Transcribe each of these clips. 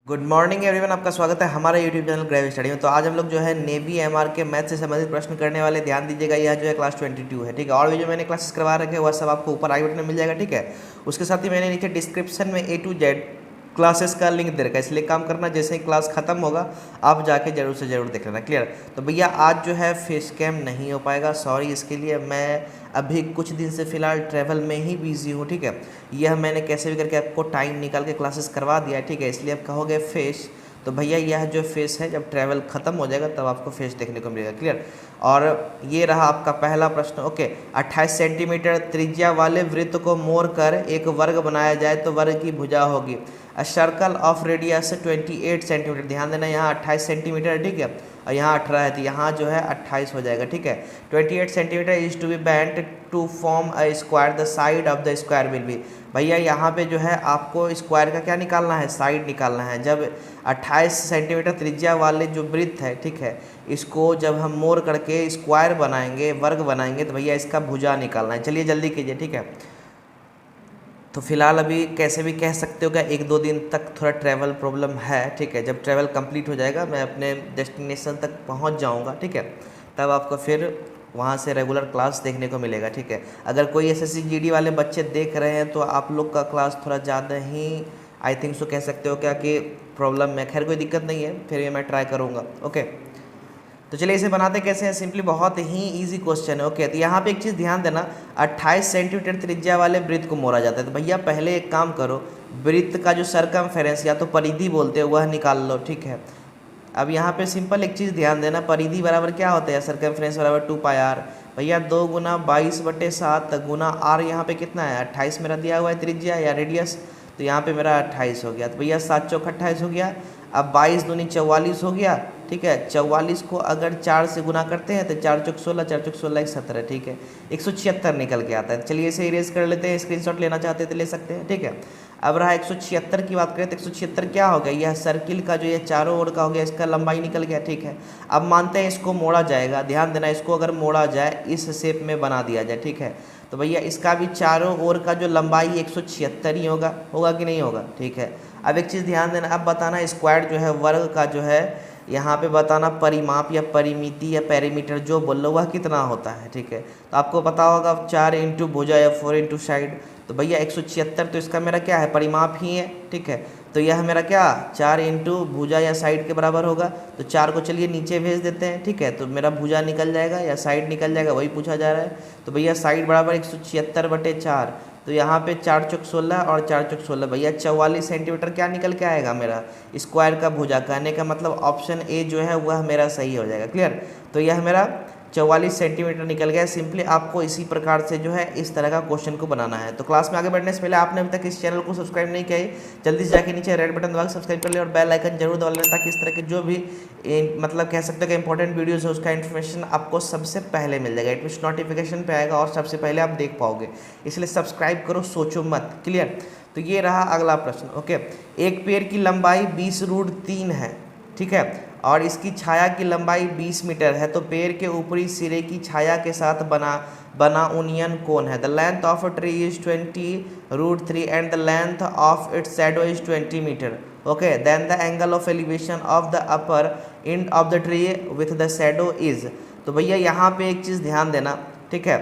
Good morning everyone, आपका स्वागत है हमारे यूट्यूब चैनल ग्रेव स्टडी में। तो आज हम लोग जो है नेवी एमआर के मैथ से संबंधित प्रश्न करने वाले। ध्यान दीजिएगा, यह जो है क्लास 22 है, ठीक है। और भी जो मैंने क्लासेस करवा रखे हैं वह सब आपको ऊपर आई बटन में मिल जाएगा, ठीक है। उसके साथ ही मैंने नीचे डिस्क्रिप्शन में A to Z क्लासेस का लिंक दे रखा है, इसलिए काम करना, जैसे ही क्लास खत्म होगा आप जाके जरूर से ज़रूर देख लेना। क्लियर। तो भैया आज जो है फेस कैम नहीं हो पाएगा, सॉरी इसके लिए। मैं अभी कुछ दिन से फ़िलहाल ट्रैवल में ही बिजी हूँ, ठीक है। यह मैंने कैसे भी करके आपको टाइम निकाल के क्लासेस करवा दिया है, ठीक है। इसलिए आप कहोगे फेस, तो भैया यह जो फेस है जब ट्रैवल ख़त्म हो जाएगा तब आपको फेस देखने को मिलेगा। क्लियर। और ये रहा आपका पहला प्रश्न। ओके, 28 सेंटीमीटर त्रिज्या वाले वृत्त को मोड़ कर एक वर्ग बनाया जाए तो वर्ग की भुजा होगी। A circle of radius 28 centimetre. ध्यान देना, यहाँ 28 सेंटीमीटर है, ठीक है, और यहाँ 18 है, तो यहाँ जो है 28 हो जाएगा, ठीक है। 28 centimetre is to be bent to form a square, the side of the square will be. भैया यहाँ पे जो है आपको स्क्वायर का क्या निकालना है, साइड निकालना है। जब 28 सेंटीमीटर त्रिज्या वाले जो वृत्त है, ठीक है, इसको जब हम मोड़ करके स्क्वायर बनाएंगे, वर्ग बनाएंगे, तो भैया इसका भुजा निकालना है। चलिए जल्दी कीजिए, ठीक है। तो फिलहाल अभी कैसे भी कह सकते हो क्या, 1-2 दिन तक थोड़ा ट्रैवल प्रॉब्लम है, ठीक है। जब ट्रैवल कंप्लीट हो जाएगा, मैं अपने डेस्टिनेशन तक पहुंच जाऊंगा, ठीक है, तब आपको फिर वहां से रेगुलर क्लास देखने को मिलेगा, ठीक है। अगर कोई एसएससी जीडी वाले बच्चे देख रहे हैं तो आप लोग का क्लास थोड़ा ज़्यादा ही आई थिंक सो कह सकते हो क्या कि प्रॉब्लम में, खैर कोई दिक्कत नहीं है, फिर ये मैं ट्राई करूँगा। ओके, तो चलिए इसे बनाते कैसे हैं, सिंपली बहुत ही इजी क्वेश्चन है। ओके, तो यहाँ पे एक चीज़ ध्यान देना, 28 सेंटीमीटर त्रिज्या वाले वृत्त को मोड़ा जाता है। तो भैया पहले एक काम करो, वृत्त का जो सरकमफेरेंस या तो परिधि बोलते हैं वह निकाल लो, ठीक है। अब यहाँ पे सिंपल एक चीज़ ध्यान देना, परिधि बराबर क्या होता है, सरकमफेरेंस बराबर 2πr। भैया 2 गुना 22/7 गुना r, यहाँ पे कितना है 28 मेरा दिया हुआ है त्रिज्या या रेडियस, तो यहाँ पे मेरा 28 हो गया। तो भैया 7 चौक 28 हो गया। अब 22 दूनी 44 हो गया, ठीक है। 44 को अगर 4 से गुना करते हैं तो 4 चौक 16, 4 चौक 16 17, ठीक है, 176 निकल के आता है। चलिए इसे इरेज कर लेते हैं, स्क्रीनशॉट लेना चाहते हैं तो ले सकते हैं, ठीक है। अब रहा 176 की बात करें तो 176 क्या हो गया, यह सर्किल का जो ये चारों ओर का हो गया, इसका लंबाई निकल गया, ठीक है। अब मानते हैं इसको मोड़ा जाएगा, ध्यान देना, इसको अगर मोड़ा जाए, इस शेप में बना दिया जाए, ठीक है, तो भैया इसका भी चारों ओर का जो लंबाई 176 ही होगा, होगा कि नहीं होगा, ठीक है। अब एक चीज़ ध्यान देना, अब बताना स्क्वायर जो है वर्ग का जो है यहाँ पे बताना परिमाप या परिमिति या पेरीमीटर जो बोल लो वह कितना होता है, ठीक है। तो आपको पता होगा 4 इंटू भुजा या 4 इंटू साइड, तो भैया 176 तो इसका मेरा क्या है, परिमाप ही है, ठीक है। तो यह मेरा क्या 4 इंटू भुजा या साइड के बराबर होगा। तो 4 को चलिए नीचे भेज देते हैं, ठीक है, तो मेरा भुजा निकल जाएगा या साइड निकल जाएगा, वही पूछा जा रहा है। तो भैया साइड बराबर 176/4, तो यहाँ पे 4 चौक 16 और 4 चौक 16, भैया 44 सेंटीमीटर क्या निकल के आएगा मेरा स्क्वायर का भुजा। कहने का मतलब ऑप्शन ए जो है वह मेरा सही हो जाएगा। क्लियर। तो यह मेरा 44 सेंटीमीटर निकल गया। सिंपली आपको इसी प्रकार से जो है इस तरह का क्वेश्चन को बनाना है। तो क्लास में आगे बढ़ने से पहले आपने अभी तक इस चैनल को सब्सक्राइब नहीं किया है, जल्दी से जाके नीचे रेड बटन दबा के सब्सक्राइब कर ले और बेल आइकन जरूर दबा लेना, ताकि इस तरह के जो भी मतलब कह सकते हो कि इंपॉर्टेंट वीडियोस है उसका इन्फॉर्मेशन आपको सबसे पहले मिल जाएगा। इट मीन्स नोटिफिकेशन पे आएगा और सबसे पहले आप देख पाओगे, इसलिए सब्सक्राइब करो, सोचो मत। क्लियर। तो ये रहा अगला प्रश्न। ओके, एक पेड़ की लंबाई 20√3 है, ठीक है, और इसकी छाया की लंबाई 20 मीटर है, तो पेड़ के ऊपरी सिरे की छाया के साथ बना यूनियन कोण है। The length of a tree is 20√3 and the length of its shadow is 20 metre. Okay, then the angle of elevation of the upper end of the tree with the shadow is. तो भैया यहाँ पे एक चीज़ ध्यान देना, ठीक है,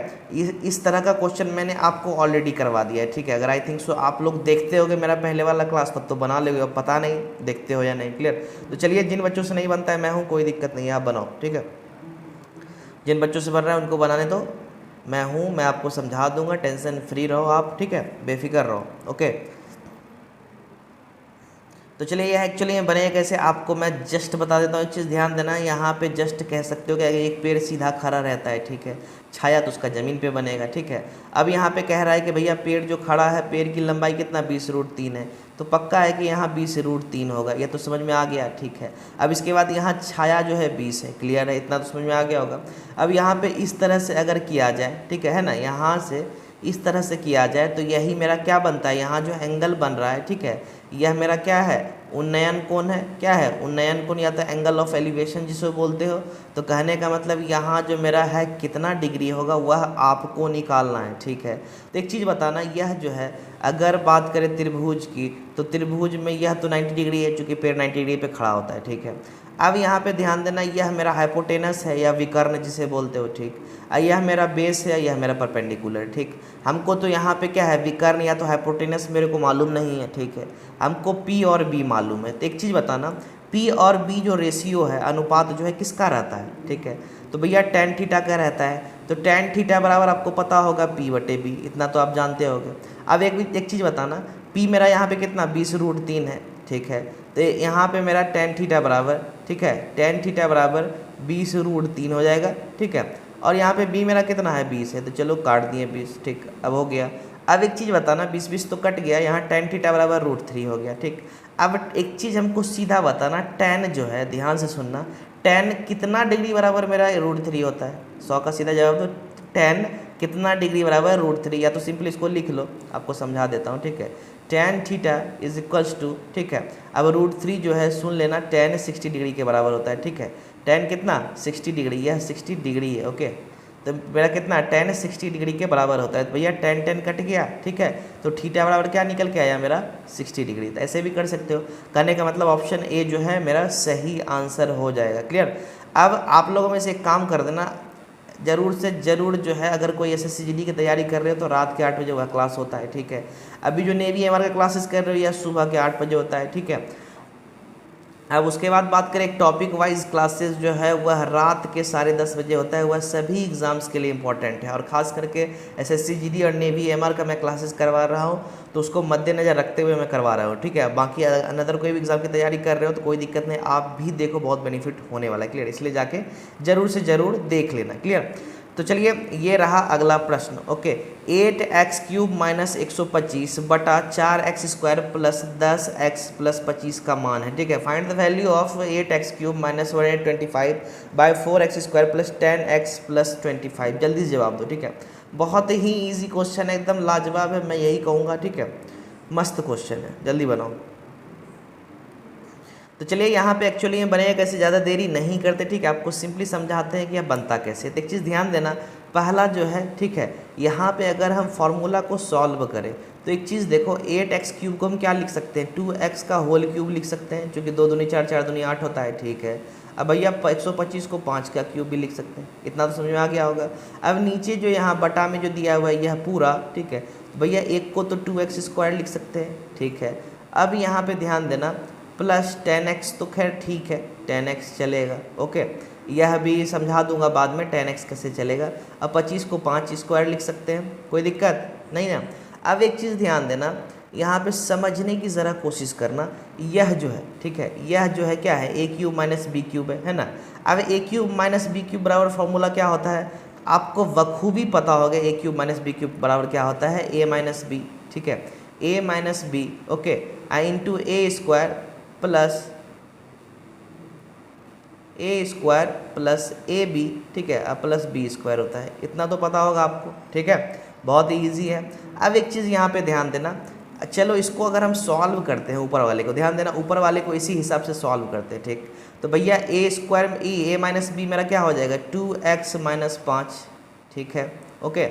इस तरह का क्वेश्चन मैंने आपको ऑलरेडी करवा दिया है, ठीक है। अगर आई थिंक सो आप लोग देखते होगे मेरा पहले वाला क्लास, तब तो बना लोगे, अब पता नहीं देखते हो या नहीं। क्लियर। तो चलिए, जिन बच्चों से नहीं बनता है मैं हूँ, कोई दिक्कत नहीं है, आप बनाओ, ठीक है। जिन बच्चों से बन रहा है उनको बनाने दो, मैं हूँ, मैं आपको समझा दूंगा, टेंशन फ्री रहो आप, ठीक है, बेफिक्र रहो। ओके, तो चलिए ये एक्चुअली बने कैसे आपको मैं जस्ट बता देता हूँ। एक चीज़ ध्यान देना, यहाँ पे जस्ट कह सकते हो कि एक पेड़ सीधा खड़ा रहता है, ठीक है, छाया तो उसका ज़मीन पे बनेगा, ठीक है। अब यहाँ पे कह रहा है कि भैया पेड़ जो खड़ा है, पेड़ की लंबाई कितना 20√3 है, तो पक्का है कि यहाँ 20√3 होगा, ये तो समझ में आ गया, ठीक है। अब इसके बाद यहाँ छाया जो है 20 है, क्लियर है, इतना तो समझ में आ गया होगा। अब यहाँ पे इस तरह से अगर किया जाए, ठीक है ना, यहाँ से इस तरह से किया जाए तो यही मेरा क्या बनता है, यहाँ जो एंगल बन रहा है, ठीक है, यह मेरा क्या है उन्नयन कोण है, क्या है उन्नयन कोण, या तो एंगल ऑफ एलिवेशन जिसे बोलते हो। तो कहने का मतलब यहाँ जो मेरा है कितना डिग्री होगा वह आपको निकालना है, ठीक है। तो एक चीज़ बताना, यह जो है अगर बात करें त्रिभुज की, तो त्रिभुज में यह तो 90 डिग्री है, चूँकि पेड़ 90 डिग्री पे खड़ा होता है, ठीक है। अब यहाँ पे ध्यान देना, यह मेरा हाइपोटेनस है या विकर्ण जिसे बोलते हो, ठीक। यह मेरा बेस है, यह मेरा परपेंडिकुलर, ठीक। हमको तो यहाँ पे क्या है विकर्ण या तो हाइपोटेनस मेरे को मालूम नहीं है, ठीक है। हमको P और B मालूम है। तो एक चीज़ बताना, P और B जो रेशियो है, अनुपात जो है किसका रहता है, ठीक है। तो भैया tan थीटा का रहता है। तो tan थीटा बराबर आपको पता होगा P/B, इतना तो आप जानते होगे। अब एक चीज़ बताना, P मेरा यहाँ पे कितना 20√3 है, ठीक है। तो यहाँ पे मेरा tan थीटा बराबर, ठीक है, tan थीटा बराबर 20√3 हो जाएगा, ठीक है। और यहाँ पे B मेरा कितना है 20 है, तो चलो काट दिए 20, ठीक, अब हो गया। अब एक चीज़ बताना, 20 तो कट गया, यहाँ tan थीटा बराबर √3 हो गया, ठीक। अब एक चीज़ हमको सीधा बताना, tan जो है, ध्यान से सुनना, tan कितना डिग्री बराबर मेरा √3 होता है। 100 का सीधा जवाब दो, tan कितना डिग्री बराबर √3, या तो सिंपल इसको लिख लो, आपको समझा देता हूँ, ठीक है। tan theta is equals to, ठीक है, अब √3 जो है सुन लेना, tan 60 डिग्री के बराबर होता है, ठीक है। tan कितना 60 डिग्री, यह 60 डिग्री है, ओके। तो मेरा कितना tan 60 डिग्री के बराबर होता है। तो भैया tan कट गया, ठीक है। तो थीटा बराबर क्या निकल के आया मेरा 60 डिग्री। तो ऐसे भी कर सकते हो। कहने का मतलब ऑप्शन ए जो है मेरा सही आंसर हो जाएगा। क्लियर। अब आप लोगों में से एक काम कर देना, ज़रूर से ज़रूर जो है अगर कोई SSC GD की तैयारी कर रहे हो तो रात के 8 बजे वह क्लास होता है, ठीक है। अभी जो नेवी MR का क्लासेस कर रहे हो यह सुबह के 8 बजे होता है, ठीक है। अब उसके बाद बात करें एक टॉपिक वाइज क्लासेस जो है वह रात के 10:30 बजे होता है। वह सभी एग्ज़ाम्स के लिए इंपॉर्टेंट है और ख़ास करके SSC GD और नेवी MR का मैं क्लासेस करवा रहा हूँ, तो उसको मद्देनज़र रखते हुए मैं करवा रहा हूँ, ठीक है। बाकी अनदर कोई भी एग्ज़ाम की तैयारी कर रहे हो तो कोई दिक्कत नहीं, आप भी देखो, बहुत बेनिफिट होने वाला है। क्लियर, इसलिए जाके ज़रूर से ज़रूर देख लेना। क्लियर। तो चलिए ये रहा अगला प्रश्न, ओके। 8x³ - 125 बटा 4x² प्लस 10x प्लस 25 का मान है, ठीक है। Find the value of 8x³ - 125 by 4x² plus 10x plus 25। जल्दी से जवाब दो, ठीक है। बहुत ही इजी क्वेश्चन है, एकदम लाजवाब है, मैं यही कहूँगा, ठीक है। मस्त क्वेश्चन है, जल्दी बनाओ। तो चलिए यहाँ पे एक्चुअली ये बनेगा कैसे, ज़्यादा देरी नहीं करते, ठीक है। आपको सिंपली समझाते हैं कि यह बनता कैसे। तो एक चीज़ ध्यान देना, पहला जो है, ठीक है, यहाँ पे अगर हम फॉर्मूला को सॉल्व करें तो एक चीज़ देखो, 8x³ को हम क्या लिख सकते हैं, 2x का होल क्यूब लिख सकते हैं, क्योंकि 2 दूनी 4, 4 दूनी 8 होता है, ठीक है। अब भैया 125 को 5 का क्यूब भी लिख सकते हैं, इतना तो समझ में आ गया होगा। अब नीचे जो यहाँ बटा में जो दिया हुआ है यह पूरा, ठीक है। भैया एक को तो 2x² लिख सकते हैं, ठीक है। अब यहाँ पे ध्यान देना, प्लस 10x तो खैर ठीक है, 10x चलेगा, ओके। यह भी समझा दूंगा बाद में 10x कैसे चलेगा। अब 25 को 5² लिख सकते हैं, कोई दिक्कत नहीं ना। अब एक चीज़ ध्यान देना, यहाँ पे समझने की ज़रा कोशिश करना, यह जो है, ठीक है, यह जो है क्या है, a³ - b³ है ना। अब a³ - b³ बराबर फॉर्मूला क्या होता है, आपको बखूबी पता होगा। a³ - b³ बराबर क्या होता है, a - b, ठीक है, a - b, okay, into a² plus ab, ठीक है, अब प्लस b² होता है, इतना तो पता होगा आपको, ठीक है। बहुत ही ईजी है। अब एक चीज़ यहाँ पे ध्यान देना, चलो इसको अगर हम सॉल्व करते हैं, ऊपर वाले को ध्यान देना, ऊपर वाले को इसी हिसाब से सॉल्व करते हैं, ठीक। तो भैया a² b मेरा क्या हो जाएगा, 2x - 5, ठीक है, ओके।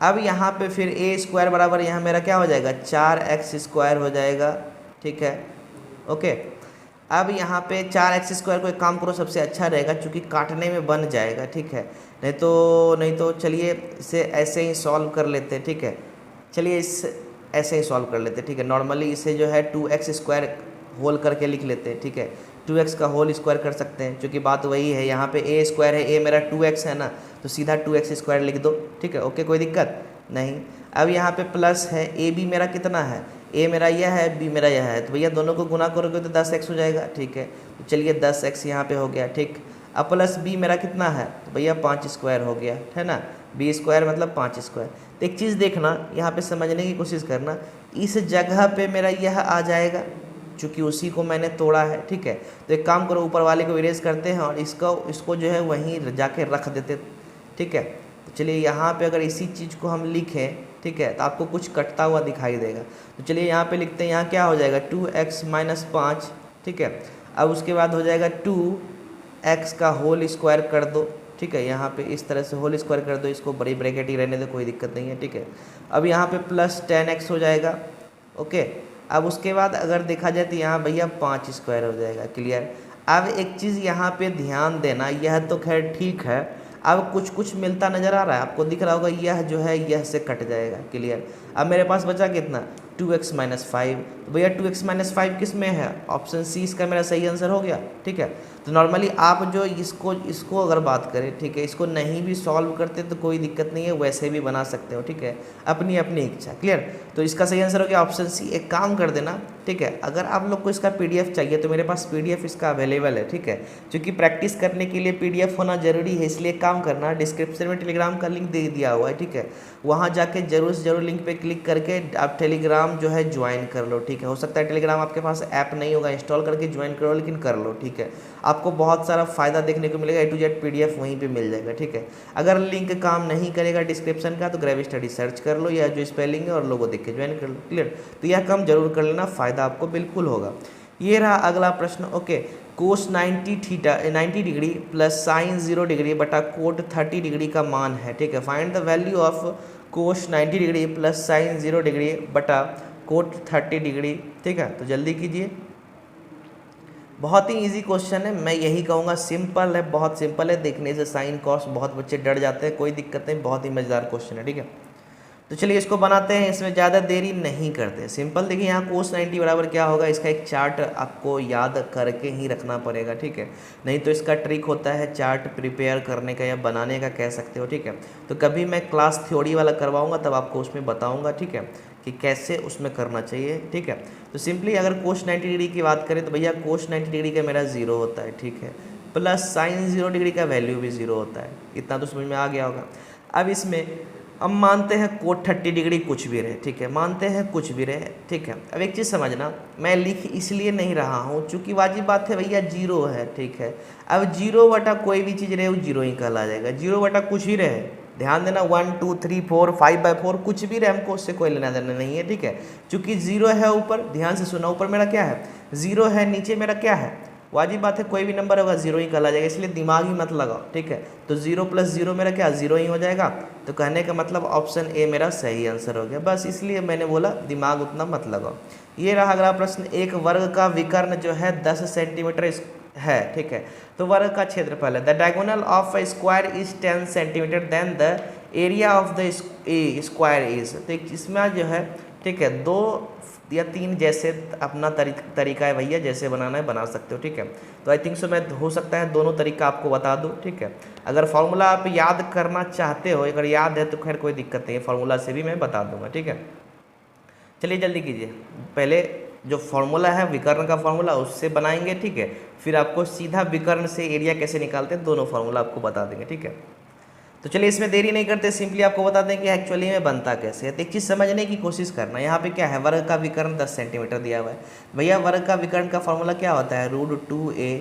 अब यहाँ पे फिर a² बराबर यहाँ मेरा क्या हो जाएगा, 4x² हो जाएगा, ठीक है, ओके। अब यहाँ पे 4x² को एक काम करो, सबसे अच्छा रहेगा, क्योंकि काटने में बन जाएगा, ठीक है। नहीं तो चलिए इसे ऐसे ही सॉल्व कर लेते हैं, ठीक है। चलिए इस ऐसे ही सॉल्व कर लेते हैं, ठीक है। नॉर्मली इसे जो है 2x² होल करके लिख लेते हैं, ठीक है। 2x का होल स्क्वायर कर सकते हैं, क्योंकि बात वही है। यहाँ पे a² है, a मेरा 2x है ना, तो सीधा 2x² लिख दो, ठीक है, ओके, कोई दिक्कत नहीं। अब यहाँ पे प्लस है, ab मेरा कितना है, a मेरा यह है, b मेरा यह है, तो भैया दोनों को गुना करोगे तो 10x हो जाएगा, ठीक है। तो चलिए 10x यहाँ पे हो गया, ठीक। अब प्लस b मेरा कितना है, तो भैया 5² हो गया, है ना, b² मतलब 5²। तो एक चीज़ देखना, यहाँ पे समझने की कोशिश करना, इस जगह पे मेरा यह आ जाएगा, चूँकि उसी को मैंने तोड़ा है, ठीक है। तो एक काम करो, ऊपर वाले को इरेज करते हैं और इसको जो है वहीं जाके रख देते, ठीक है। तो चलिए यहाँ पे अगर इसी चीज़ को हम लिखें, ठीक है, तो आपको कुछ कटता हुआ दिखाई देगा। तो चलिए यहाँ पे लिखते हैं, यहाँ क्या हो जाएगा 2x माइनस 5, ठीक है। अब उसके बाद हो जाएगा 2x का होल स्क्वायर कर दो, ठीक है, यहाँ पे इस तरह से होल स्क्वायर कर दो, इसको बड़ी ब्रैकेट ही रहने दो, कोई दिक्कत नहीं है, ठीक है। अब यहाँ पे प्लस 10x हो जाएगा, ओके। अब उसके बाद अगर देखा जाए तो यहाँ भैया 5 स्क्वायर हो जाएगा, क्लियर। अब एक चीज़ यहाँ पे ध्यान देना, यह तो खैर ठीक है, अब कुछ कुछ मिलता नज़र आ रहा है, आपको दिख रहा होगा यह जो है यह से कट जाएगा, क्लियर। अब मेरे पास बचा कितना 2x माइनस 5, तो भैया 2x माइनस 5 किस में है, ऑप्शन सी इसका मेरा सही आंसर हो गया, ठीक है। तो नॉर्मली आप जो इसको अगर बात करें, ठीक है, इसको नहीं भी सॉल्व करते तो कोई दिक्कत नहीं है, वैसे भी बना सकते हो, ठीक है, अपनी अपनी इच्छा, क्लियर। तो इसका सही आंसर हो गया ऑप्शन सी। एक काम कर देना, ठीक है, अगर आप लोग को इसका PDF चाहिए तो मेरे पास PDF इसका अवेलेबल है, ठीक है, क्योंकि प्रैक्टिस करने के लिए PDF होना जरूरी है, इसलिए काम करना, डिस्क्रिप्शन में टेलीग्राम का लिंक दे दिया हुआ है, ठीक है, वहाँ जाके जरूर से जरूर लिंक पे क्लिक करके आप टेलीग्राम जो है ज्वाइन कर लो, ठीक है। हो सकता है टेलीग्राम आपके पास ऐप नहीं होगा, इंस्टॉल करके ज्वाइन करो, लेकिन कर लो, ठीक है। आपको बहुत सारा फ़ायदा देखने को मिलेगा, A to Z PDF वहीं पे मिल जाएगा, ठीक है। अगर लिंक काम नहीं करेगा डिस्क्रिप्शन का तो ग्रेव स्टडी सर्च कर लो, या जो स्पेलिंग है और लोगो देख के ज्वाइन कर लो, क्लियर। तो यह काम जरूर कर लेना, फ़ायदा आपको बिल्कुल होगा। ये रहा अगला प्रश्न, ओके। कोस 90 डिग्री प्लस साइन 0 डिग्री बटा कोट 30 डिग्री का मान है, ठीक है। Find the value of cos 90 degree plus sign 0 degree बटा कोट 30 डिग्री, ठीक है। तो जल्दी कीजिए, बहुत ही इजी क्वेश्चन है, मैं यही कहूँगा सिंपल है, बहुत सिंपल है। देखने से साइन कॉस बहुत बच्चे डर जाते हैं, कोई दिक्कत नहीं, बहुत ही मज़ेदार क्वेश्चन है, ठीक है। तो चलिए इसको बनाते हैं, इसमें ज़्यादा देरी नहीं करते, सिंपल। देखिए यहाँ कोस 90 बराबर क्या होगा, इसका एक चार्ट आपको याद करके ही रखना पड़ेगा, ठीक है। नहीं तो इसका ट्रिक होता है चार्ट प्रिपेयर करने का या बनाने का, कह सकते हो, ठीक है। तो कभी मैं क्लास थ्योरी वाला करवाऊँगा तब आपको उसमें बताऊँगा, ठीक है, कि कैसे उसमें करना चाहिए, ठीक है। तो सिंपली अगर कोस 90 डिग्री की बात करें तो भैया कोस 90 डिग्री का मेरा 0 होता है, ठीक है, प्लस साइन 0 डिग्री का वैल्यू भी 0 होता है, इतना तो समझ में आ गया होगा। अब इसमें अब मानते हैं कोट 30 डिग्री कुछ भी रहे, ठीक है, मानते हैं कुछ भी रहे, ठीक है। अब एक चीज़ समझना, मैं लिख इसलिए नहीं रहा हूँ चूँकि वाजिब बात है भैया 0 है, ठीक है। अब 0 बटा कोई भी चीज़ रहे वो 0 ही कहला जाएगा, 0 बटा कुछ ही रहे, ध्यान देना, 1 2 3 4 5/4 कुछ भी रहे, हमको उससे कोई लेना देना नहीं है, ठीक है। चूँकि 0 है ऊपर, ध्यान से सुना, ऊपर मेरा क्या है 0 है, नीचे मेरा क्या है, वाजिब बात है कोई भी नंबर होगा 0 ही कहला जाएगा, इसलिए दिमाग ही मत लगाओ, ठीक है। तो 0 + 0 मेरा क्या 0 ही हो जाएगा, तो कहने का मतलब ऑप्शन ए मेरा सही आंसर हो गया, बस इसलिए मैंने बोला दिमाग उतना मत लगाओ। ये रहा अगला प्रश्न, एक वर्ग का विकर्ण जो है 10 सेंटीमीटर है, ठीक है। तो वर्ग का क्षेत्रफल है, the diagonal of a square is 10 centimetre, then the area of the square is. तो इसमें जो है, ठीक है, 2 या 3 जैसे अपना तरीका है भैया, जैसे बनाना है बना सकते हो, ठीक है। तो आई थिंक सो मैं हो सकता है दोनों तरीका आपको बता दूं, ठीक है। अगर फॉर्मूला आप याद करना चाहते हो, अगर याद है तो खैर कोई दिक्कत नहीं है, फॉर्मूला से भी मैं बता दूंगा, ठीक है। चलिए जल्दी कीजिए, पहले जो फॉर्मूला है विकर्ण का फॉर्मूला उससे बनाएंगे, ठीक है, फिर आपको सीधा विकर्ण से एरिया कैसे निकालते हैं दोनों फॉर्मूला आपको बता देंगे, ठीक है। तो चलिए इसमें देरी नहीं करते, सिंपली आपको बता दें कि एक्चुअली में बनता कैसे है। तो एक चीज़ समझने की कोशिश करना, यहाँ पे क्या है, वर्ग का विकर्ण 10 सेंटीमीटर दिया हुआ है भैया। वर्ग का विकर्ण का फॉर्मूला क्या होता है, √2a,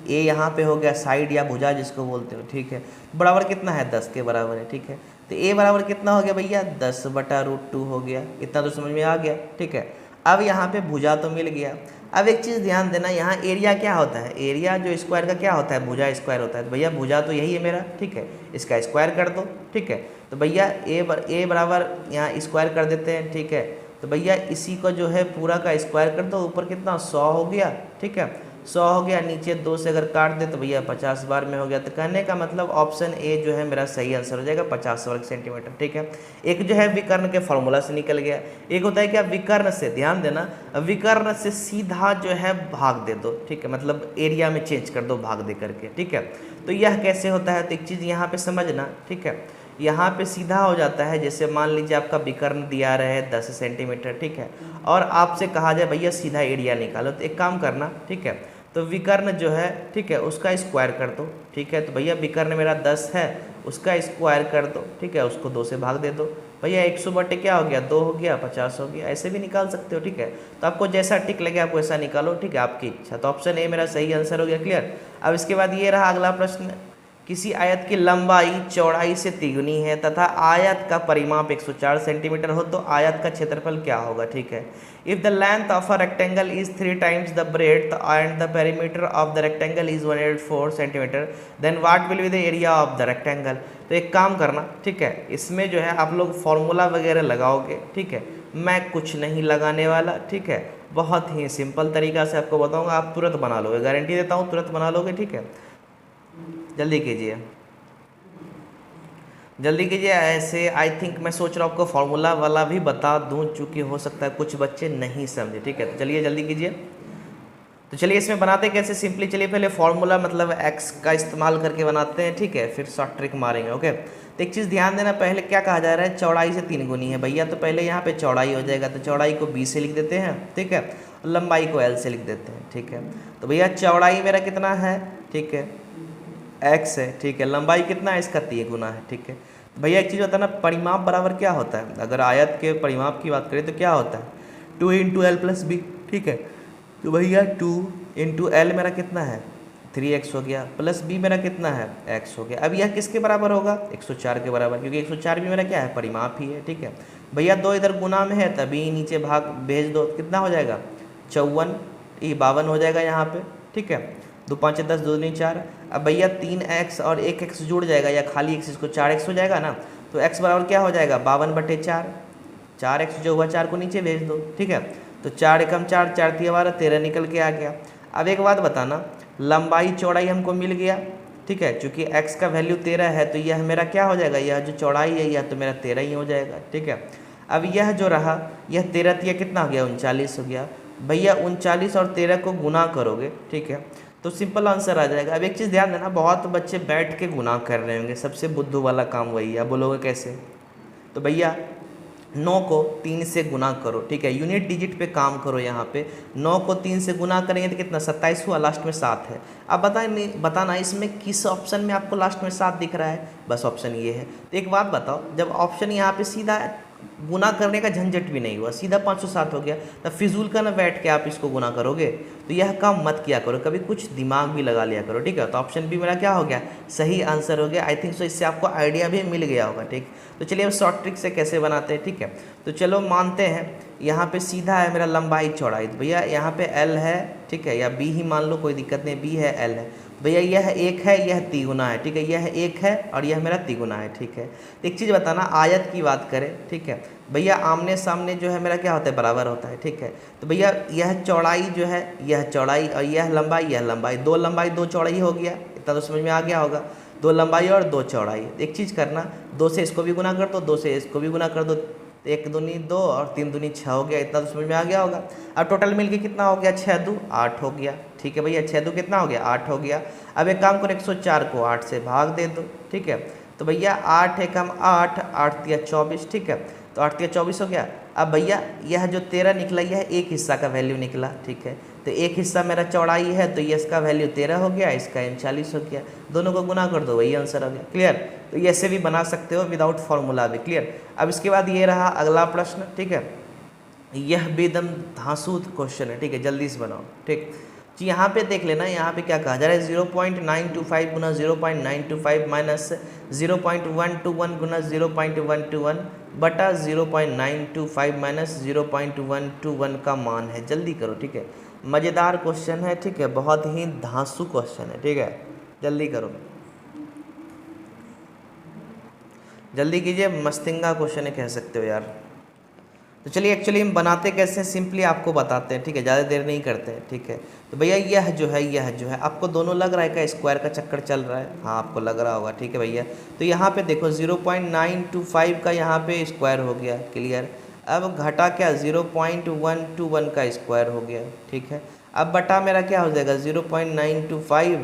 ए यहाँ पे हो गया साइड या भुजा जिसको बोलते हो, ठीक है, बराबर कितना है 10 के बराबर है, ठीक है। तो a बराबर कितना हो गया भैया 10/√2 हो गया, इतना तो समझ में आ गया, ठीक है। अब यहाँ पे भुजा तो मिल गया। अब एक चीज़ ध्यान देना, यहाँ एरिया क्या होता है, एरिया जो स्क्वायर का क्या होता है, भुजा स्क्वायर होता है। तो भैया भुजा तो यही है मेरा, ठीक है, इसका स्क्वायर कर दो, ठीक है। तो भैया ए बराबर यहाँ स्क्वायर कर देते हैं, ठीक है। तो भैया इसी को जो है पूरा का स्क्वायर कर दो, ऊपर कितना 100 हो गया, ठीक है, 100 हो गया, नीचे 2 से अगर काट दे तो भैया 50 बार में हो गया। तो कहने का मतलब ऑप्शन ए जो है मेरा सही आंसर हो जाएगा, 50 वर्ग सेंटीमीटर, ठीक है। एक जो है विकर्ण के फॉर्मूला से निकल गया, एक होता है क्या विकर्ण से, ध्यान देना, विकर्ण से सीधा जो है भाग दे दो, ठीक है, मतलब एरिया में चेंज कर दो भाग दे करके, ठीक है। तो यह कैसे होता है, तो एक चीज़ यहाँ पे समझना, ठीक है, यहाँ पे सीधा हो जाता है, जैसे मान लीजिए आपका विकर्ण दिया रहे 10 सेंटीमीटर, ठीक है, और आपसे कहा जाए भैया सीधा एरिया निकालो, तो एक काम करना, ठीक है, तो विकर्ण जो है, ठीक है, उसका स्क्वायर कर दो, ठीक है। तो भैया विकर्ण मेरा 10 है, उसका स्क्वायर कर दो, ठीक है, उसको 2 से भाग दे दो, भैया 100 बटे क्या हो गया 2 हो गया, 50 हो गया, ऐसे भी निकाल सकते हो, ठीक है। तो आपको जैसा टिक लगे आप वैसा निकालो, ठीक है, आपकी इच्छा। तो ऑप्शन ए मेरा सही आंसर हो गया, क्लियर। अब इसके बाद ये रहा अगला प्रश्न किसी आयत की लंबाई चौड़ाई से तिगुनी है तथा आयत का परिमाप 104 सेंटीमीटर हो तो आयत का क्षेत्रफल क्या होगा। ठीक है, if the length of a rectangle is 3 times the breadth and the perimeter of the rectangle is 104 centimetre then what will be the area of the rectangle. तो एक काम करना, ठीक है, इसमें जो है आप लोग फॉर्मूला वगैरह लगाओगे। ठीक है, मैं कुछ नहीं लगाने वाला। ठीक है, बहुत ही सिंपल तरीका से आपको बताऊंगा, आप तुरंत बना लोगे, गारंटी देता हूँ तुरंत बना लोगे। ठीक है, जल्दी कीजिए जल्दी कीजिए। ऐसे आई थिंक मैं सोच रहा हूँ आपको फार्मूला वाला भी बता दूँ, चूँकि हो सकता है कुछ बच्चे नहीं समझे। ठीक है, तो चलिए जल्दी कीजिए। तो चलिए इसमें बनाते कैसे, सिंपली चलिए पहले फार्मूला मतलब एक्स का इस्तेमाल करके बनाते हैं। ठीक है, फिर शॉर्ट ट्रिक मारेंगे। ओके, तो एक चीज़ ध्यान देना, पहले क्या कहा जा रहा है, चौड़ाई से 3 गुनी है भैया, तो पहले यहाँ पे चौड़ाई हो जाएगा, तो चौड़ाई को बी से लिख देते हैं। ठीक है, लंबाई को एल से लिख देते हैं। ठीक है, तो भैया चौड़ाई मेरा कितना है, ठीक है, एक्स है। ठीक है, लंबाई कितना है, इसका 3 गुना है। ठीक है, भैया एक चीज़ होता है ना, परिमाप बराबर क्या होता है, अगर आयत के परिमाप की बात करें तो क्या होता है, 2 इंटू एल प्लस बी। ठीक है, तो भैया 2 इंटू एल मेरा कितना है, 3x हो गया, प्लस बी मेरा कितना है, x हो गया। अब यह किसके बराबर होगा, 104 के बराबर, क्योंकि 104 भी मेरा क्या है, परिमाप ही है। ठीक है भैया, 2 इधर गुना में है तभी नीचे भाग भेज दो, कितना हो जाएगा, 54 52 हो जाएगा यहाँ पे। ठीक है, 2 5 10 2 दूनी 4। अब भैया 3x और 1x जुड़ जाएगा या खाली x, इसको 4x हो जाएगा ना, तो x बराबर क्या हो जाएगा, 52/4, 4x जो हुआ 4 को नीचे भेज दो। ठीक है, तो 4 एकम 4, 4 3 12 13 निकल के आ गया। अब एक बात बताना, लंबाई चौड़ाई हमको मिल गया। ठीक है, चूँकि x का वैल्यू 13 है तो यह मेरा क्या हो जाएगा, यह जो चौड़ाई है यह तो मेरा 13 ही हो जाएगा। ठीक है, अब यह जो रहा, यह 13 कितना हो गया, 39 हो गया। भैया 39 और 13 को गुना करोगे, ठीक है, तो सिंपल आंसर आ जाएगा। अब एक चीज़ ध्यान देना, बहुत बच्चे बैठ के गुना कर रहे होंगे, सबसे बुद्धू वाला काम वही है। बोलोगे कैसे, तो भैया 9 को 3 से गुना करो। ठीक है, यूनिट डिजिट पे काम करो। यहाँ पे 9 को 3 से गुना करेंगे तो कितना, 27 हुआ, लास्ट में 7 है। अब बताना इसमें किस ऑप्शन में आपको लास्ट में 7 दिख रहा है, बस ऑप्शन ये है। तो एक बात बताओ, जब ऑप्शन यहाँ पे सीधा गुना करने का झंझट भी नहीं हुआ, सीधा 507 हो गया, तब फिजूल का ना बैठ के आप इसको गुना करोगे, तो यह काम मत किया करो, कभी कुछ दिमाग भी लगा लिया करो। ठीक है, तो ऑप्शन बी मेरा क्या हो गया, सही आंसर हो गया। आई थिंक सो इससे आपको आइडिया भी मिल गया होगा। ठीक, तो चलिए अब शॉर्ट ट्रिक से कैसे बनाते हैं। ठीक है, तो चलो मानते हैं यहाँ पे सीधा है मेरा लंबाई चौड़ाई, तो भैया यहाँ पे एल है, ठीक है, या बी ही मान लो, कोई दिक्कत नहीं, बी है एल है। भैया यह 1 है, यह तिगुना है। ठीक है, यह 1 है और यह मेरा तिगुना है। ठीक है, तो एक चीज़ बताना, आयत की बात करें, ठीक है भैया, आमने सामने जो है मेरा क्या होता है, बराबर होता है। ठीक है, तो भैया यह चौड़ाई जो है, यह चौड़ाई और यह लंबाई, 2 लंबाई 2 चौड़ाई हो गया, इतना तो समझ में आ गया होगा, 2 लंबाई और 2 चौड़ाई। एक चीज़ करना, 2 से इसको भी गुना कर दो, 2 से इसको भी गुना कर दो, 1 दूनी 2 और 3 दूनी 6 हो गया, इतना तो समझ में आ गया होगा। अब टोटल मिलके कितना हो गया, 6 2 8 हो गया। ठीक है भैया, 6 2 कितना हो गया, 8 हो गया। अब एक काम करो, 104 को 8 से भाग दे दो। ठीक है, तो भैया 8 एकम 8, 8 तिया 24। ठीक है, तो 8 तिया 24 हो गया। अब भैया यह जो 13 निकला, यह एक हिस्सा का वैल्यू निकला। ठीक है, तो एक हिस्सा मेरा चौड़ाई है, तो ये इसका वैल्यू 13 हो गया, इसका 39 हो गया, दोनों को गुना कर दो, वही आंसर हो गया। क्लियर, तो ये ऐसे भी बना सकते हो विदाउट फार्मूला भी। क्लियर, अब इसके बाद ये रहा अगला प्रश्न। ठीक है, यह भी एकदम धांसू क्वेश्चन है। ठीक है, जल्दी से बनाओ। ठीक जी, यहाँ पे देख लेना, यहाँ पे क्या कहा जा रहा है, 0.925 गुना 0.925 माइनस 0.121 गुना 0.121 बटा 0.925 माइनस 0.121 का मान है। जल्दी करो। ठीक है, मज़ेदार क्वेश्चन है। ठीक है, बहुत ही धांसू क्वेश्चन है। ठीक है, जल्दी करो, जल्दी कीजिए, मस्तिंगा क्वेश्चन है कह सकते हो यार। तो चलिए एक्चुअली हम बनाते कैसे हैं, सिंपली आपको बताते हैं। ठीक है, ज़्यादा देर नहीं करते हैं। ठीक है, तो भैया यह जो है आपको दोनों लग रहा है क्या, स्क्वायर का चक्कर चल रहा है, हाँ आपको लग रहा होगा। ठीक है भैया, तो यहाँ पे देखो 0.925 का यहाँ पे स्क्वायर हो गया। क्लियर, अब घटा क्या, 0.121 का स्क्वायर हो गया। ठीक है, अब बटा मेरा क्या हो जाएगा, 0.925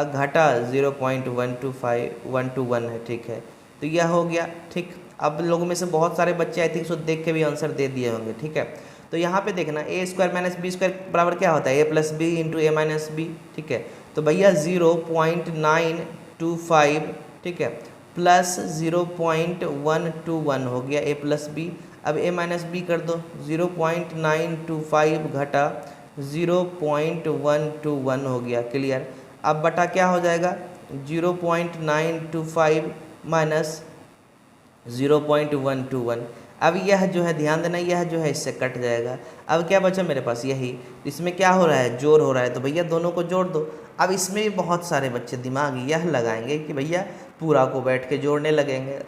घटा 0.121 है। ठीक है, तो यह हो गया। ठीक, अब लोगों में से बहुत सारे बच्चे आई थिंक सो देख के भी आंसर दे दिए होंगे। ठीक है, तो यहाँ पे देखना, ए स्क्वायर माइनस बी स्क्वायर बराबर क्या होता है, ए प्लस बी इंटू ए माइनस बी। ठीक है, तो भैया 0.925, ठीक है, प्लस 0.121 हो गया ए प्लस बी। अब ए माइनस बी कर दो, 0.925 घटा 0.121 हो गया। क्लियर, अब बटा क्या हो जाएगा, 0.925 माइनस 0.121। अब यह जो है ध्यान देना, यह जो है इससे कट जाएगा। अब क्या बचा मेरे पास, यही। इसमें क्या हो रहा है, जोड़ हो रहा है, तो भैया दोनों को जोड़ दो। अब इसमें भी बहुत सारे बच्चे दिमाग यह लगाएंगे कि भैया पूरा को बैठ के जोड़ने लगेंगे।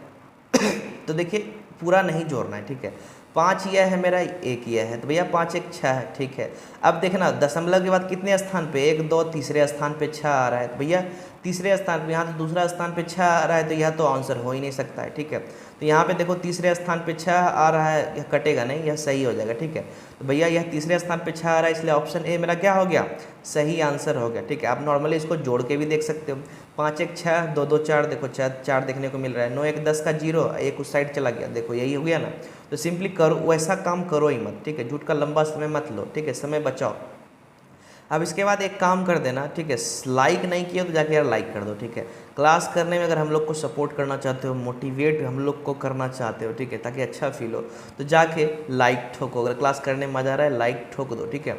तो देखिए पूरा नहीं जोड़ना है, ठीक है। 5 यह है मेरा, 1 यह है, तो भैया 5 1 6 है, ठीक है। अब देखना दशमलव के बाद कितने स्थान पे, 1 2 तीसरे स्थान पे 6 आ रहा है, तो भैया तीसरे स्थान पे, यहाँ तो दूसरा स्थान पे 6 आ रहा है, तो यह तो आंसर हो ही नहीं सकता है, ठीक है। तो यहाँ पे देखो तीसरे स्थान पे 6 आ रहा है, यह कटेगा नहीं, यह सही हो जाएगा, ठीक है। तो भैया यह तीसरे स्थान पे 6 आ रहा है, इसलिए ऑप्शन ए मेरा क्या हो गया, सही आंसर हो गया, ठीक है। आप नॉर्मली इसको जोड़ के भी देख सकते हो। 5 1 6, 2 2 4, देखो 4 देखने को मिल रहा है। 9 1 10 का 0, एक उस साइड चला गया, देखो यही हो गया ना। तो सिंपली करो, वैसा काम करो ही मत, ठीक है। झूठ का लंबा समय मत लो, ठीक है, समय बचाओ। अब इसके बाद एक काम कर देना, ठीक है, लाइक नहीं किया तो जाके यार लाइक कर दो, ठीक है। क्लास करने में अगर हम लोग को सपोर्ट करना चाहते हो, मोटिवेट हम लोग को करना चाहते हो, ठीक है, ताकि अच्छा फील हो, तो जाके लाइक ठोको। अगर क्लास करने में मज़ा आ रहा है लाइक ठोक दो, ठीक है।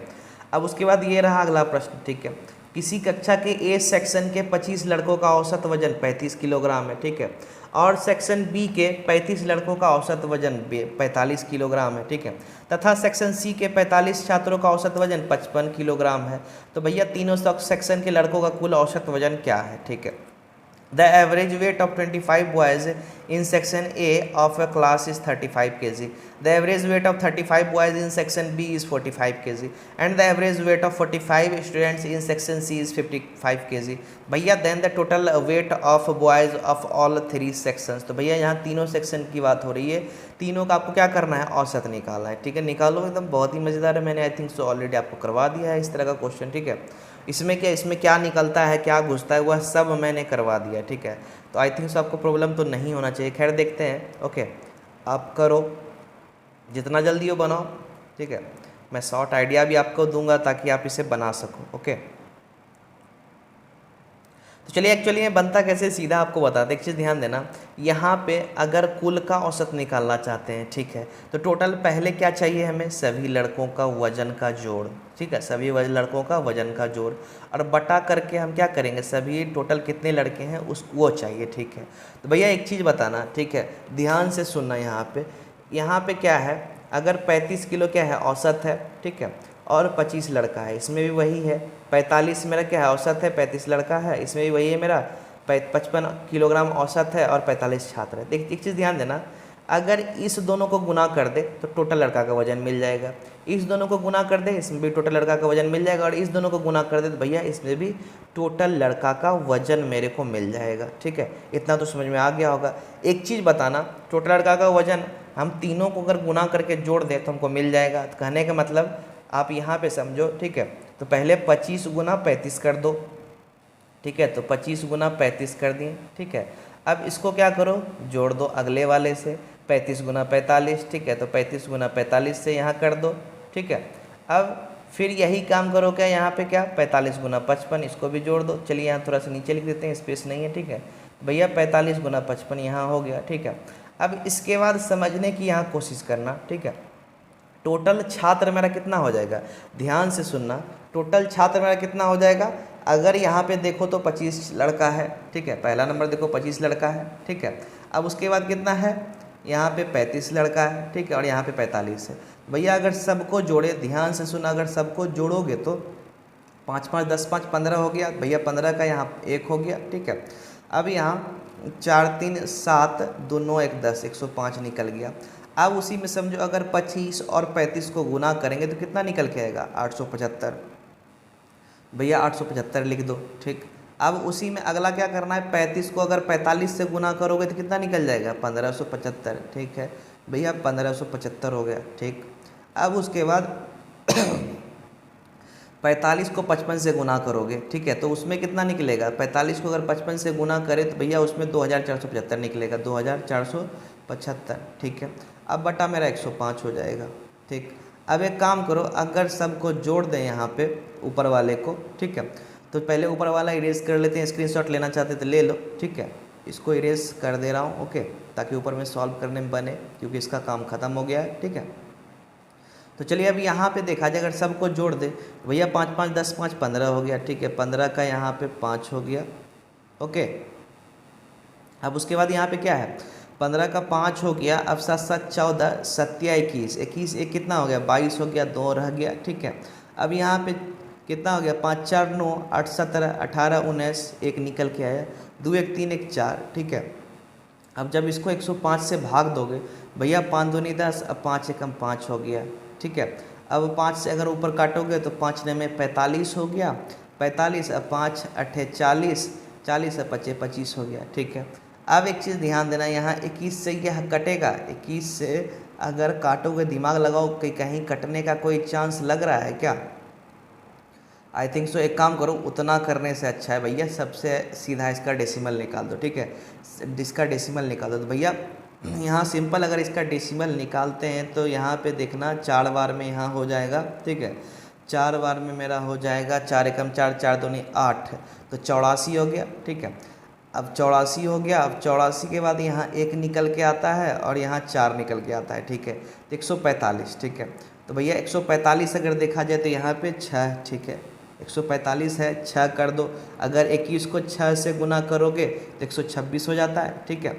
अब उसके बाद ये रहा अगला प्रश्न, ठीक है। किसी कक्षा के ए सेक्शन के 25 लड़कों का औसत वजन 35 किलोग्राम है, ठीक है, और सेक्शन बी के 35 लड़कों का औसत वजन 45 किलोग्राम है, ठीक है, तथा सेक्शन सी के 45 छात्रों का औसत वजन 55 किलोग्राम है। तो भैया तीनों सेक्शन के लड़कों का कुल औसत वजन क्या है, ठीक है। The average weight of 25 boys in section A of a class is 35 kg. The average weight of 35 boys in section B is 45 kg. And the average weight of 45 students in section C is 55 kg. भैया then the total weight of boys of all 3 sections. तो भैया यहाँ तीनों section की बात हो रही है, तीनों का आपको क्या करना है, औसत निकालना है, ठीक है। निकालो, एकदम बहुत ही मज़ेदार है, मैंने आई थिंक सो ऑलरेडी आपको करवा दिया है इस तरह का क्वेश्चन, ठीक है। इसमें क्या निकलता है, क्या घुसता है, वह सब मैंने करवा दिया, ठीक है। तो आई थिंक सो आपको प्रॉब्लम तो नहीं होना चाहिए। खैर देखते हैं, ओके। आप करो, जितना जल्दी हो बनाओ, ठीक है। मैं शॉर्ट आइडिया भी आपको दूंगा ताकि आप इसे बना सको, ओके। तो चलिए एक्चुअली में बनता कैसे, सीधा आपको बताते। एक चीज़ ध्यान देना, यहाँ पे अगर कुल का औसत निकालना चाहते हैं, ठीक है, तो टोटल पहले क्या चाहिए हमें, सभी लड़कों का वजन का जोड़, ठीक है, सभी लड़कों का वजन का जोड़, और बटा करके हम क्या करेंगे, सभी टोटल कितने लड़के हैं वो चाहिए, ठीक है। तो भैया एक चीज़ बताना, ठीक है, ध्यान से सुनना। यहाँ पे क्या है, अगर 35 किलो क्या है, औसत है, ठीक है, और 25 लड़का है, इसमें भी वही है। 45 मेरा क्या है, औसत है, 35 लड़का है, इसमें भी वही है मेरा। 55 किलोग्राम औसत है और 45 छात्र है। देख एक चीज़ ध्यान देना, अगर इस दोनों को गुना कर दे तो टोटल लड़का का वजन मिल जाएगा, इस दोनों को गुना कर दे इसमें भी टोटल लड़का का वजन मिल जाएगा, और इस दोनों को गुना कर दे तो भैया इसमें भी टोटल लड़का का वजन मेरे को मिल जाएगा, ठीक है। इतना तो समझ में आ गया होगा। एक चीज़ बताना, टोटल लड़का का वजन हम तीनों को अगर गुना करके जोड़ दें तो हमको मिल जाएगा। तो कहने का मतलब आप यहाँ पे समझो, ठीक है। तो पहले 25 गुना 35 कर दो, ठीक है, तो 25 गुना 35 कर दिए, ठीक है। अब इसको क्या करो, जोड़ दो अगले वाले से, 35 गुना 45, ठीक है, तो 35 गुना 45 से यहाँ कर दो, ठीक है। अब फिर यही काम करो क्या, यहाँ पे क्या 45 गुना 55, इसको भी जोड़ दो। चलिए यहाँ थोड़ा सा नीचे लिख देते हैं, स्पेस नहीं है, ठीक है भैया। 45 गुना 55 यहाँ हो गया, ठीक है। अब इसके बाद समझने की यहाँ कोशिश करना, ठीक है। टोटल छात्र मेरा कितना हो जाएगा, ध्यान से सुनना, टोटल छात्र मेरा कितना हो जाएगा। अगर यहाँ पे देखो तो 25 लड़का है, ठीक है, पहला नंबर देखो 25 लड़का है, ठीक है। अब उसके बाद कितना है, यहाँ पे 35 लड़का है, ठीक है, और यहाँ पे 45 है। भैया अगर सबको जोड़े, ध्यान से सुना, अगर सबको जोड़ोगे तो 5 5 10 5 15 हो गया भैया, 15 का यहाँ 1 हो गया, ठीक है। अब यहाँ 4 3 7 2 9 1 10, 105 निकल गया। अब उसी में समझो अगर 25 और 35 को गुना करेंगे तो कितना निकल के आएगा, 875 भैया, 875 लिख दो, ठीक। अब उसी में अगला क्या करना है, 35 को अगर 45 से गुना करोगे तो कितना निकल जाएगा, 1575, ठीक है भैया, 1575 हो गया, ठीक। अब उसके बाद 45 को 55 से गुना करोगे, ठीक है, तो उसमें कितना निकलेगा, 45 को अगर 55 से गुना करें तो भैया उसमें 2475 निकलेगा, 2475, ठीक है। अब बटा मेरा 105 हो जाएगा, ठीक। अब एक काम करो, अगर सबको जोड़ दें यहाँ पे ऊपर वाले को, ठीक है, तो पहले ऊपर वाला इरेज कर लेते हैं। स्क्रीनशॉट लेना चाहते तो ले लो, ठीक है, इसको इरेज कर दे रहा हूँ, ओके, ताकि ऊपर में सॉल्व करने में बने, क्योंकि इसका काम ख़त्म हो गया है, ठीक है। तो चलिए अब यहाँ पे देखा जाए, अगर सबको जोड़ दे भैया 5 5 10 5 15 हो गया, ठीक है, 15 का यहाँ पे 5 हो गया, ओके। अब उसके बाद यहाँ पे क्या है, 15 का 5 हो गया, अब 7 7 14, 7 21, 21 एक कितना हो गया 22 हो गया, 2 रह गया, ठीक है। अब यहाँ पे कितना हो गया 5 4 9, 8 17, 18 19, एक निकल के आया, 2 1 3 1 4, ठीक है। अब जब इसको 105 से भाग दोगे भैया, 5 दूनी 10, अब 5 एकम 5 हो गया, ठीक है। अब 5 से अगर ऊपर काटोगे तो 5 ने में 45 हो गया, 45, अब 5 अट्ठे 40, 40 अब 25 25 हो गया, ठीक है। अब एक चीज़ ध्यान देना, यहाँ 21 से यह कटेगा, 21 से अगर काटोगे, दिमाग लगाओ कि कहीं कटने का कोई चांस लग रहा है क्या? I think so. एक काम करो, उतना करने से अच्छा है भैया सबसे सीधा इसका डेसिमल निकाल दो, ठीक है। इसका डेसिमल निकाल दो तो भैया यहाँ सिंपल, अगर इसका डेसिमल निकालते हैं तो यहाँ पे देखना 4 बार में यहाँ हो जाएगा, ठीक है। 4 बार में मेरा हो जाएगा 4 एकम 4, 4 दूनी 8, तो 84 हो गया, ठीक है। अब 84 हो गया, अब 84 के बाद यहाँ 1 निकल के आता है और यहाँ 4 निकल के आता है, ठीक है। तो 145, ठीक है। तो भैया 145 अगर देखा जाए तो यहाँ पे 6, ठीक है। 145 है, 6 कर दो, अगर 21 को 6 से गुना करोगे तो 126 हो जाता है, ठीक है।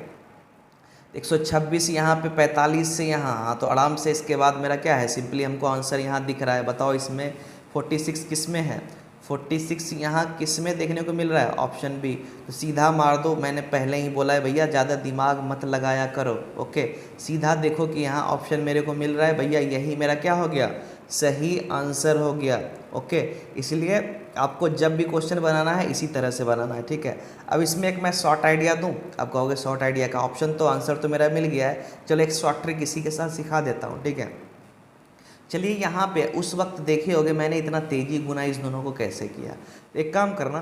126 यहाँ पे 45 से यहाँ, हाँ तो आराम से इसके बाद मेरा क्या है, सिंपली हमको आंसर यहाँ दिख रहा है। बताओ इसमें 46 किस में है, 46 यहाँ किस में देखने को मिल रहा है, ऑप्शन बी। तो सीधा मार दो, मैंने पहले ही बोला है भैया ज़्यादा दिमाग मत लगाया करो, ओके। सीधा देखो कि यहाँ ऑप्शन मेरे को मिल रहा है भैया, यही मेरा क्या हो गया, सही आंसर हो गया, ओके। इसलिए आपको जब भी क्वेश्चन बनाना है इसी तरह से बनाना है, ठीक है। अब इसमें एक मैं शॉर्ट आइडिया दूं, आप कहोगे शॉर्ट आइडिया का ऑप्शन तो आंसर तो मेरा मिल गया है, चलो एक शॉर्ट ट्रिक इसी के साथ सिखा देता हूं, ठीक है। चलिए यहाँ पे उस वक्त देखे होगे मैंने इतना तेजी गुना इस दोनों को कैसे किया। एक काम करना,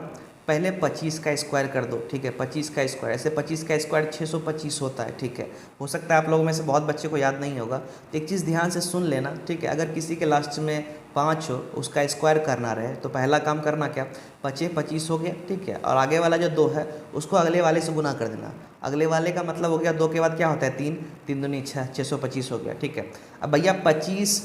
पहले 25 का स्क्वायर कर दो, ठीक है। 25 का स्क्वायर, ऐसे 25 का स्क्वायर 625 होता है, ठीक है। हो सकता है आप लोगों में से बहुत बच्चे को याद नहीं होगा, तो एक चीज़ ध्यान से सुन लेना, ठीक है। अगर किसी के लास्ट में 5 हो, उसका स्क्वायर करना रहे तो पहला काम करना क्या, 25 25 हो गया, ठीक है। और आगे वाला जो 2 है उसको अगले वाले से गुना कर देना। अगले वाले का मतलब हो गया 2 के बाद क्या होता है 3, 3 दूनी 6, 625 हो गया, ठीक है। अब भैया 25,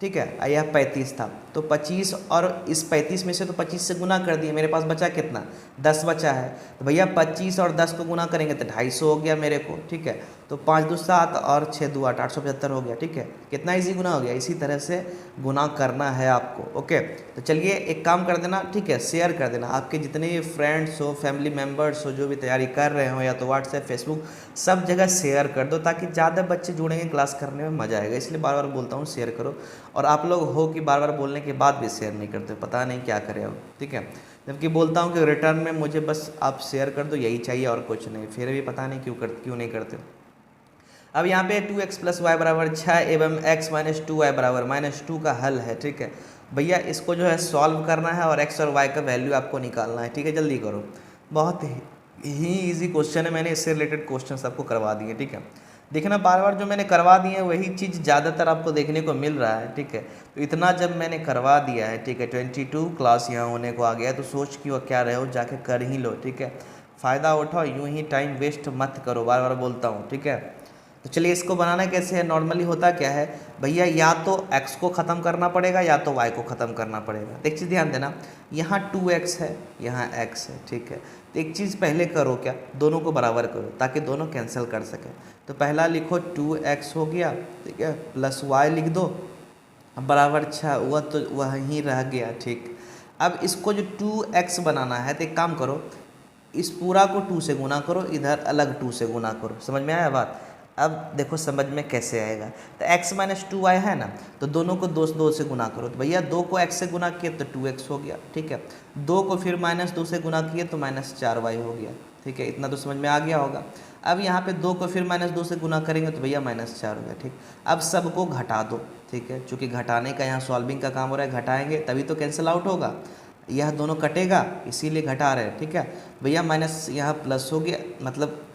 ठीक है, यह 35 था, तो 25 और इस 35 में से तो 25 से गुना कर दिए, मेरे पास बचा कितना, 10 बचा है। तो भैया 25 और 10 को गुना करेंगे तो 250 हो गया मेरे को, ठीक है। तो 5 2 7 और 6 2 8, 875 हो गया, ठीक है। कितना इजी गुना हो गया, इसी तरह से गुना करना है आपको, ओके। तो चलिए एक काम कर देना, ठीक है, शेयर कर देना, आपके जितने भी फ्रेंड्स हो, फैमिली मेम्बर्स हो, जो भी तैयारी कर रहे हो, या तो व्हाट्सएप फेसबुक सब जगह शेयर कर दो, ताकि ज़्यादा बच्चे जुड़ेंगे, क्लास करने में मज़ा आएगा। इसलिए बार बार बोलता हूँ शेयर करो। और आप लोग हो कि बार बार बोलने के बाद भी शेयर नहीं करते, पता नहीं क्या करें अब, ठीक है। जबकि बोलता हूँ कि रिटर्न में मुझे बस आप शेयर कर दो, यही चाहिए और कुछ नहीं, फिर भी पता नहीं क्यों नहीं करते। अब यहाँ पे 2x + y = 6 एवं x - 2y = -2 का हल है, ठीक है। भैया इसको जो है सॉल्व करना है और x और y का वैल्यू आपको निकालना है, ठीक है। जल्दी करो, बहुत ही ईजी क्वेश्चन है, मैंने इससे रिलेटेड क्वेश्चन आपको करवा दिए, ठीक है। देखना बार बार जो मैंने करवा दिए हैं वही चीज़ ज़्यादातर आपको देखने को मिल रहा है, ठीक है। तो इतना जब मैंने करवा दिया है, ठीक है, 22 क्लास यहाँ होने को आ गया है, तो सोच कि वो क्या रहे हो, जाके कर ही लो, ठीक है। फ़ायदा उठाओ, यूँ ही टाइम वेस्ट मत करो, बार बार बोलता हूँ, ठीक है। तो चलिए इसको बनाना कैसे है, नॉर्मली होता क्या है भैया, या तो x को ख़त्म करना पड़ेगा या तो y को ख़त्म करना पड़ेगा। तो एक चीज़ ध्यान देना, यहाँ 2x है, यहाँ x है, ठीक है। तो एक चीज़ पहले करो क्या, दोनों को बराबर करो ताकि दोनों कैंसिल कर सकें। तो पहला लिखो 2x हो गया, ठीक है, प्लस y लिख दो, अब बराबर 6, वह तो वहीं रह गया, ठीक। अब इसको जो 2x बनाना है तो एक काम करो, इस पूरा को 2 से गुना करो, इधर अलग 2 से गुना करो, समझ में आया बात। अब देखो समझ में कैसे आएगा, तो x - 2y है ना, तो दोनों को 2 से गुना करो। तो भैया 2 को x से गुना किए तो 2x हो गया, ठीक है। 2 को फिर -2 से गुना किए तो -4y हो गया, ठीक है। इतना तो समझ में आ गया होगा। अब यहाँ पे 2 को फिर -2 से गुना करेंगे तो भैया -4 हो गया, ठीक। अब सबको घटा दो, ठीक है, चूँकि घटाने का यहाँ सॉल्विंग का काम हो रहा है, घटाएंगे तभी तो कैंसिल आउट होगा, यह दोनों कटेगा इसीलिए घटा रहे हैं, ठीक है। भैया माइनस यहाँ प्लस हो गया, मतलब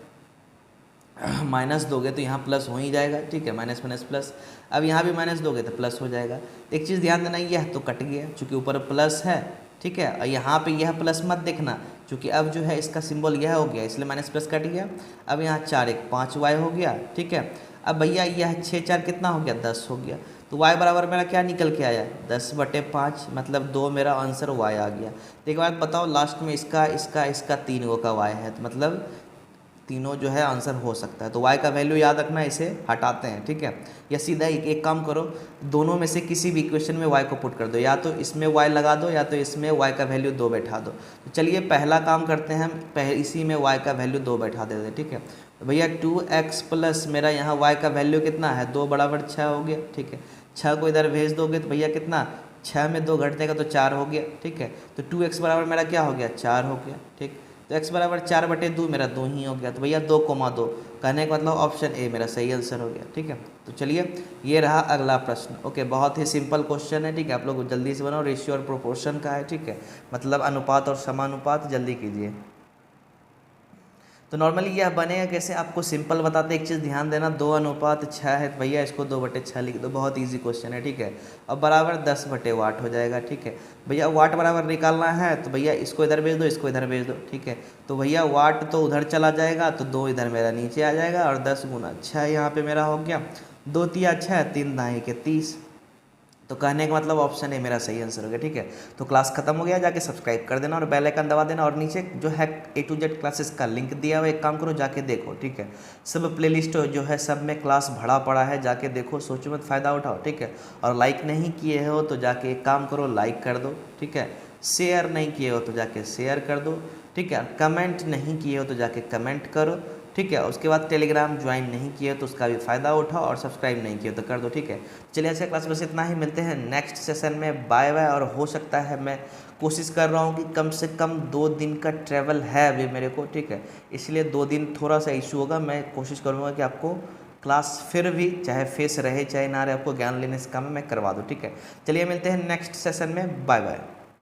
माइनस दोगे तो यहाँ प्लस हो ही जाएगा, ठीक है, माइनस माइनस प्लस। अब यहाँ भी माइनस दोगे तो प्लस हो जाएगा। एक चीज़ ध्यान देना, यह तो कट गया चूँकि ऊपर प्लस है, ठीक है। और यहाँ पे यह प्लस मत देखना, चूँकि अब जो है इसका सिंबल यह हो गया, इसलिए माइनस प्लस कट गया। अब यहाँ 4 1 5y हो गया, ठीक है। अब भैया यह 6 4 कितना हो गया, 10 हो गया। तो तो y बराबर मेरा क्या निकल के आया 10/5, मतलब 2 मेरा आंसर y आ गया। तो एक बात बताओ, लास्ट में इसका इसका इसका 3 गो का y है, तो मतलब तीनों जो है आंसर हो सकता है। तो y का वैल्यू याद रखना, इसे हटाते हैं, ठीक है। या सीधा एक काम करो, दोनों में से किसी भी इक्वेशन में y को पुट कर दो, या तो इसमें y लगा दो या तो इसमें y का वैल्यू 2 बैठा दो। तो चलिए पहला काम करते हैं हम, इसी में y का वैल्यू 2 बैठा देते हैं, ठीक है। तो भैया 2x प्लस मेरा यहाँ y का वैल्यू कितना है 2 बराबर 6 हो गया, ठीक है। 6 को इधर भेज दोगे तो भैया कितना, 6 में 2 घट देगा तो 4 हो गया, ठीक है। तो 2x बराबर मेरा क्या हो गया 4 हो गया, ठीक। तो x बराबर 4/2 मेरा 2 ही हो गया। तो भैया 2,2 कहने का मतलब ऑप्शन ए मेरा सही आंसर हो गया, ठीक है। तो चलिए ये रहा अगला प्रश्न। ओके, बहुत ही सिंपल क्वेश्चन है, ठीक है। आप लोग जल्दी से बनाओ, रेशियो और प्रोपोर्शन का है, ठीक है, मतलब अनुपात और समानुपात, जल्दी कीजिए। तो नॉर्मली यह बनेगा कैसे, आपको सिंपल बताते, एक चीज़ ध्यान देना, 2:6 है तो भैया इसको 2/6 लिख दो, बहुत इजी क्वेश्चन है, ठीक है। अब बराबर 10/वाट हो जाएगा, ठीक है। भैया वाट बराबर निकालना है तो भैया इसको इधर भेज दो, इसको इधर भेज दो, ठीक है। तो भैया वाट तो उधर चला जाएगा तो 2 इधर मेरा नीचे आ जाएगा और 10 गुना 6 यहाँ पे मेरा हो गया, 2 तिया 6, 3 दाएँ के 30। तो कहने का मतलब ऑप्शन है मेरा सही आंसर हो गया, ठीक है। तो क्लास खत्म हो गया, जाके सब्सक्राइब कर देना और बेल आइकन दबा देना, और नीचे जो है A to Z क्लासेस का लिंक दिया हुआ, एक काम करो जाके देखो, ठीक है। सब प्लेलिस्ट जो है सब में क्लास भरा पड़ा है, जाके देखो, सोचो मत, फ़ायदा उठाओ, ठीक है। और लाइक नहीं किए हो तो जाके एक काम करो, लाइक कर दो, ठीक है। शेयर नहीं किए हो तो जाके शेयर कर दो, ठीक है। कमेंट नहीं किए हो तो जाके कमेंट करो, ठीक है। उसके बाद टेलीग्राम ज्वाइन नहीं किए तो उसका भी फ़ायदा उठाओ, और सब्सक्राइब नहीं किए तो कर दो, ठीक है। चलिए ऐसे क्लास बस इतना ही, मिलते हैं नेक्स्ट सेशन में, बाय बाय। और हो सकता है, मैं कोशिश कर रहा हूँ कि कम से कम 2 दिन का ट्रैवल है अभी मेरे को, ठीक है, इसलिए 2 दिन थोड़ा सा इशू होगा। मैं कोशिश करूँगा कि आपको क्लास फिर भी चाहे फेस रहे चाहे ना रहे, आपको ज्ञान लेने से काम मैं करवा दूँ, ठीक है। चलिए मिलते हैं नेक्स्ट सेशन में, बाय बाय।